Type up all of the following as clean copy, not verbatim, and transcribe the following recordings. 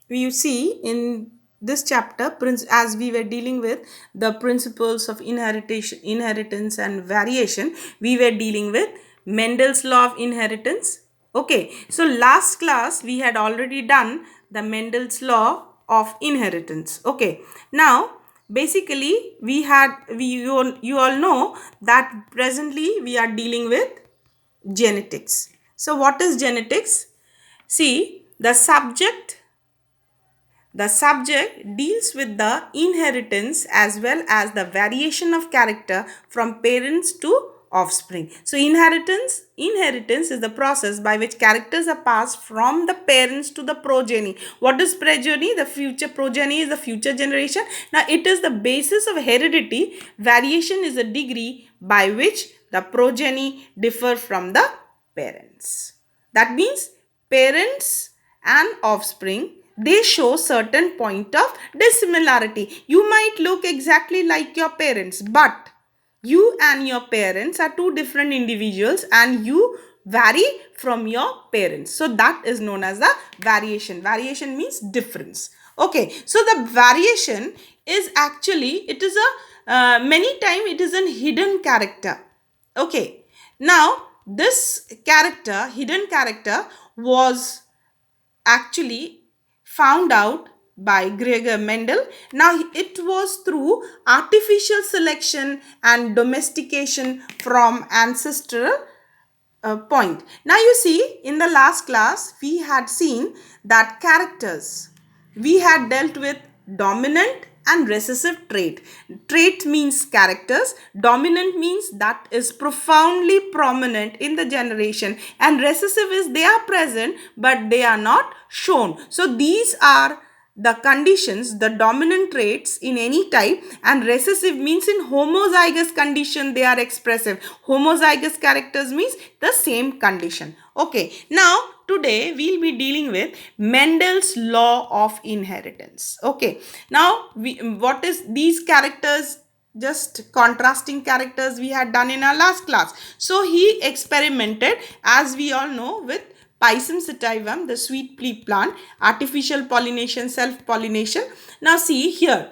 you see in this chapter, as we were dealing with the principles of inheritance and variation, we were dealing with Mendel's law of inheritance. Okay, so last class we had already done the Mendel's law of inheritance. Okay, now basically you all know that presently we are dealing with genetics. So what is genetics? See, the subject deals with the inheritance as well as the variation of character from parents to offspring. So inheritance is the process by which characters are passed from the parents to the progeny. What is progeny? The future progeny is the future generation. Now it is the basis of heredity. Variation is the degree by which the progeny differ from the parents. That means parents and offspring, they show certain point of dissimilarity. You might look exactly like your parents, but you and your parents are two different individuals and you vary from your parents. So that is known as the variation. Variation means difference. Okay, so the variation is actually, it is a many time it is a hidden character. Okay, now this character, hidden character, was actually found out by Gregor Mendel. Now, it was through artificial selection and domestication from ancestral point. Now, you see, in the last class, we had seen that characters, we had dealt with dominant and recessive trait. Trait means characters, dominant means that is profoundly prominent in the generation, and recessive is they are present but they are not shown. So these are the conditions, the dominant traits in any type, and recessive means in homozygous condition they are expressive. Homozygous characters means the same condition. Okay, now today we'll be dealing with Mendel's law of inheritance. Okay, now what is these characters? Just contrasting characters we had done in our last class. So he experimented, as we all know, with Pisum sativum, the sweet pea plant, artificial pollination, self-pollination. Now see here,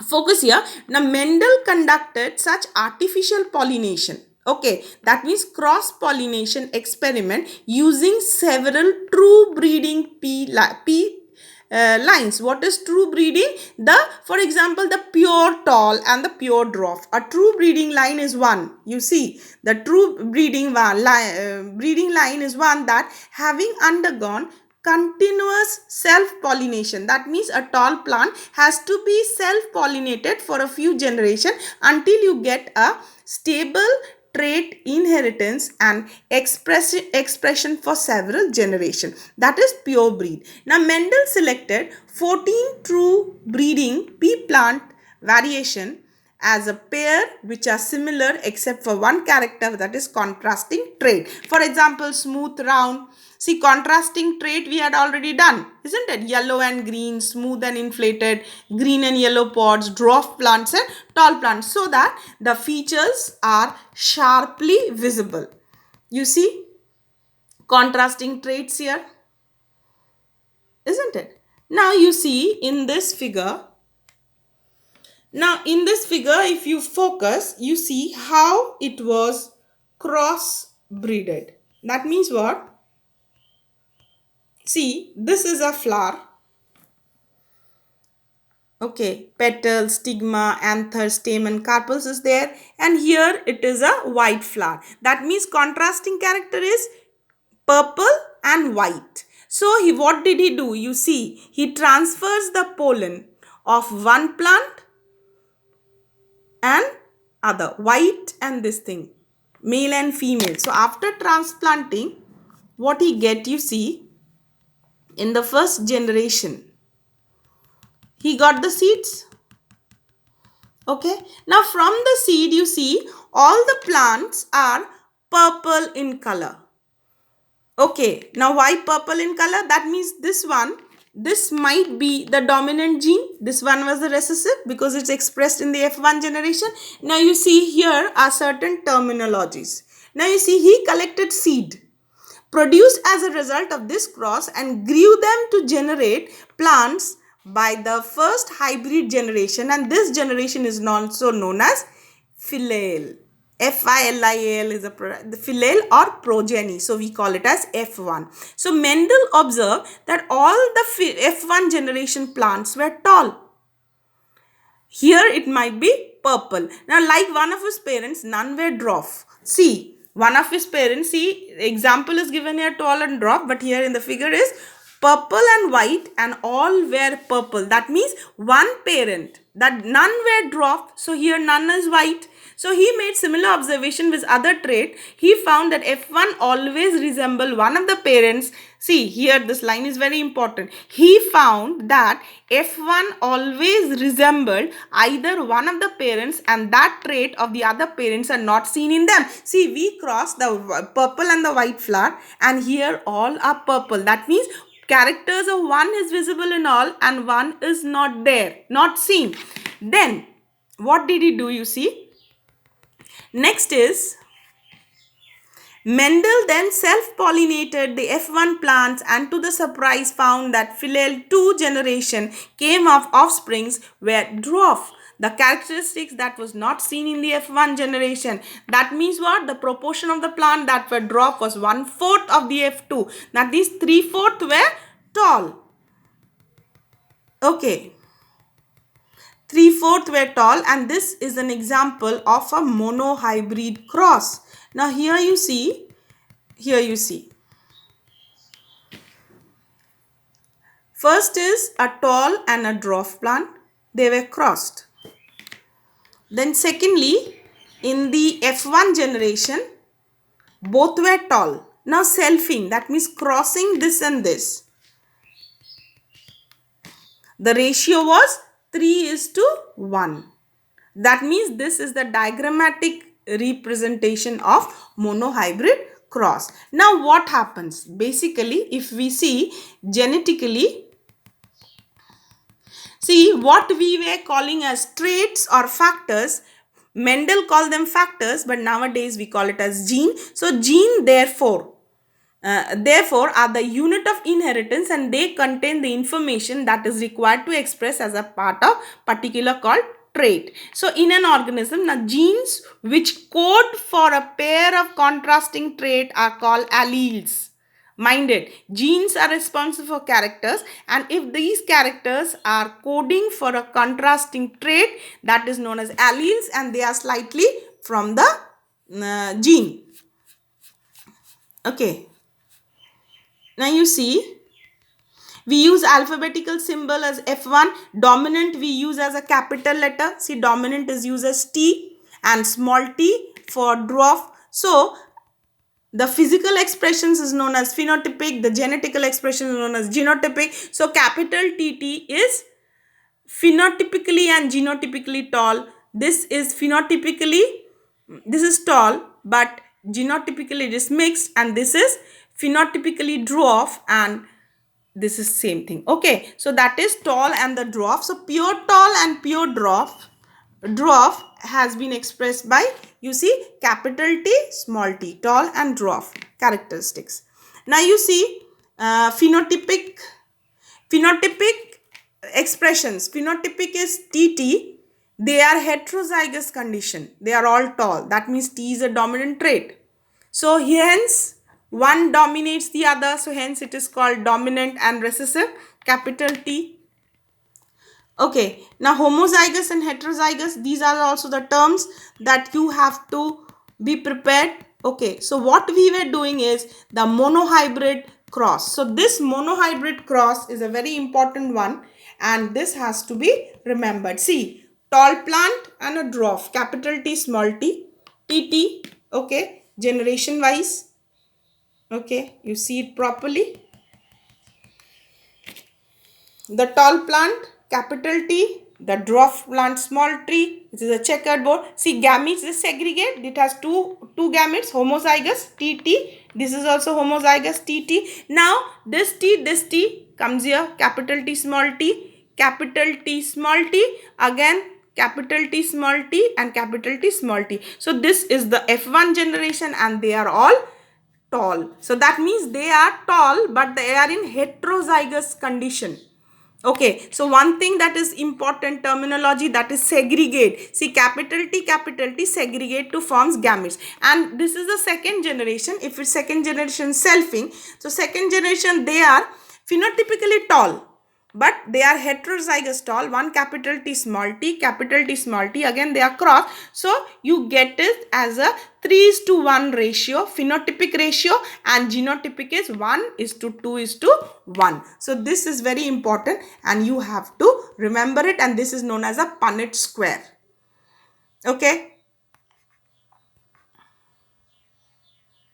focus here. Now Mendel conducted such artificial pollination. Okay, that means cross pollination experiment using several true breeding pea lines. What is true breeding? For example, the pure tall and the pure dwarf. A true breeding line is one. You see, the true breeding line is one that having undergone continuous self pollination. That means a tall plant has to be self pollinated for a few generations until you get a stable trait inheritance and expression for several generations. That is pure breed. Now Mendel selected 14 true breeding pea plant variation as a pair which are similar except for one character, that is contrasting trait. For example, smooth round. See, contrasting trait we had already done, isn't it? Yellow and green, smooth and inflated, green and yellow pods, dwarf plants and tall plants, so that the features are sharply visible. You see contrasting traits here, isn't it? Now you see in this figure, if you focus, you see how it was cross-breeded. That means what? See, this is a flower. Okay, petal, stigma, anther, stamen, carpels is there, and here it is a white flower. That means contrasting character is purple and white. So what did he do? You see, he transfers the pollen of one plant and other, white and this thing, male and female. So after transplanting, what he get, you see, in the first generation, he got the seeds. Okay, now from the seed, you see all the plants are purple in color. Okay, now why purple in color? That means this might be the dominant gene. This one was the recessive because it's expressed in the F1 generation. Now you see here are certain terminologies. Now you see he collected seed. produced as a result of this cross and grew them to generate plants by the first hybrid generation, and this generation is also known as filial. F-I-L-I-A-L is the filial or progeny. So we call it as F1. So Mendel observed that all the F1 generation plants were tall. Here it might be purple. Now, like one of his parents, none were dwarf. See, one of his parents, see, example is given here tall and dwarf, but here in the figure is purple and white and all were purple. That means one parent, that none were dwarf. So here none is white. So he made similar observation with other trait. He found that F1 always resemble one of the parents. See, here this line is very important. He found that F1 always resembled either one of the parents, and that trait of the other parents are not seen in them. See, we cross the purple and the white flower, and here all are purple. That means characters of one is visible in all and one is not there, not seen. Then what did he do, you see? Next is Mendel then self-pollinated the F1 plants and to the surprise found that filial 2 generation came of offsprings were dwarf. The characteristics that was not seen in the F1 generation. That means what? The proportion of the plant that were dwarf was 1/4 of the F2. Now these 3/4 were tall. Okay. 3/4 were tall, and this is an example of a monohybrid cross. Now here you see, first is a tall and a dwarf plant. They were crossed. Then secondly, in the F1 generation, both were tall. Now selfing, that means crossing this and this. The ratio was 3:1. That means this is the diagrammatic representation of monohybrid cross. Now what happens? Basically, if we see genetically, see what we were calling as traits or factors, Mendel called them factors, but nowadays we call it as gene. So gene therefore are the unit of inheritance, and they contain the information that is required to express as a part of particular called trait. So in an organism, now genes which code for a pair of contrasting trait are called alleles. Mind it, genes are responsible for characters, and if these characters are coding for a contrasting trait, that is known as alleles, and they are slightly from the gene. Okay. Now you see, we use alphabetical symbol as F1. Dominant we use as a capital letter. See, dominant is used as T and small t for dwarf. So the physical expressions is known as phenotypic. The genetical expression is known as genotypic. So capital TT is phenotypically and genotypically tall. This is phenotypically, this is tall, but genotypically it is mixed, and this is phenotypically dwarf, and this is same thing. Okay, so that is tall and the dwarf. So pure tall and pure dwarf has been expressed by, you see, capital T, small t, tall and dwarf characteristics. Now you see phenotypic expressions. Phenotypic is TT. They are heterozygous condition. They are all tall. That means T is a dominant trait. So hence one dominates the other. So hence it is called dominant and recessive, capital T. Okay. Now homozygous and heterozygous, these are also the terms that you have to be prepared. Okay. So what we were doing is the monohybrid cross. So this monohybrid cross is a very important one, and this has to be remembered. See, tall plant and a dwarf, capital T, small t, TT. Okay. Generation wise. Okay, you see it properly. The tall plant, capital T, the dwarf plant, small t. This is a checkered board. See, gametes is segregate. It has two gametes, homozygous, TT. This is also homozygous, TT. Now, this T comes here, capital T, small t, capital T, small t, again capital T, small t, and capital T, small t. So, this is the F1 generation, and they are all tall. So that means they are tall, but they are in heterozygous condition. Okay, so one thing that is important terminology, that is segregate. See, capital T segregate to forms gametes, and this is the second generation. If it's second generation selfing, so second generation they are phenotypically tall, but they are heterozygous tall. One capital T small t, again they are crossed. So you get it as a 3:1 ratio, phenotypic ratio, and genotypic is 1:2:1. So this is very important and you have to remember it, and this is known as a Punnett square. Okay.